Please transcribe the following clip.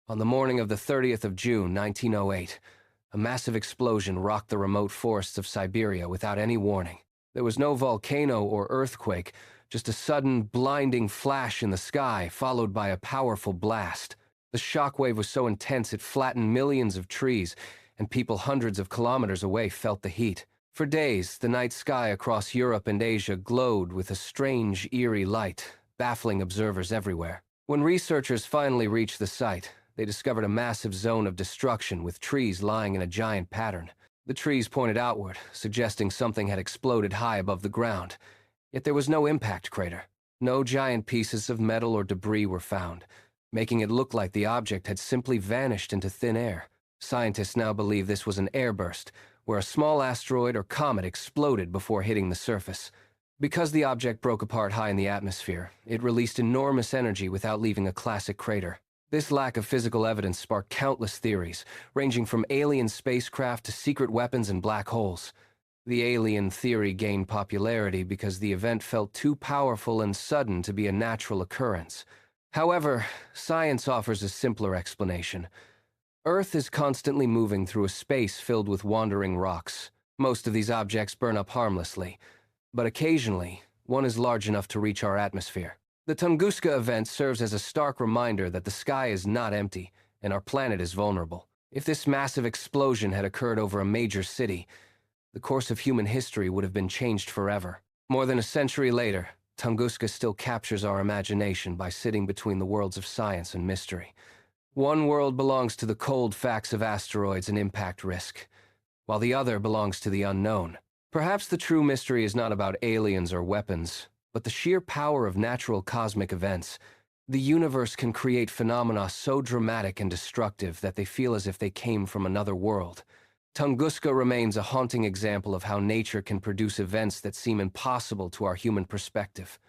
On the morning of the 30th of June, 1908, a massive explosion rocked the remote forests of Siberia without any warning. There was no volcano or earthquake, just a sudden, blinding flash in the sky, followed by a powerful blast. The shockwave was so intense it flattened millions of trees, and people hundreds of kilometers away felt the heat. For days, the night sky across Europe and Asia glowed with a strange, eerie light, baffling observers everywhere. When researchers finally reached the site, they discovered a massive zone of destruction with trees lying in a giant pattern. The trees pointed outward, suggesting something had exploded high above the ground. Yet there was no impact crater. No giant pieces of metal or debris were found, making it look like the object had simply vanished into thin air. Scientists now believe this was an airburst, where a small asteroid or comet exploded before hitting the surface. Because the object broke apart high in the atmosphere, it released enormous energy without leaving a classic crater. This lack of physical evidence sparked countless theories, ranging from alien spacecraft to secret weapons and black holes. The alien theory gained popularity because the event felt too powerful and sudden to be a natural occurrence. However, science offers a simpler explanation. Earth is constantly moving through a space filled with wandering rocks. Most of these objects burn up harmlessly, but occasionally, one is large enough to reach our atmosphere. The Tunguska event serves as a stark reminder that the sky is not empty, and our planet is vulnerable. If this massive explosion had occurred over a major city, the course of human history would have been changed forever. More than a century later, Tunguska still captures our imagination by sitting between the worlds of science and mystery. One world belongs to the cold facts of asteroids and impact risk, while the other belongs to the unknown. Perhaps the true mystery is not about aliens or weapons, but the sheer power of natural cosmic events. The universe can create phenomena so dramatic and destructive that they feel as if they came from another world. Tunguska remains a haunting example of how nature can produce events that seem impossible to our human perspective.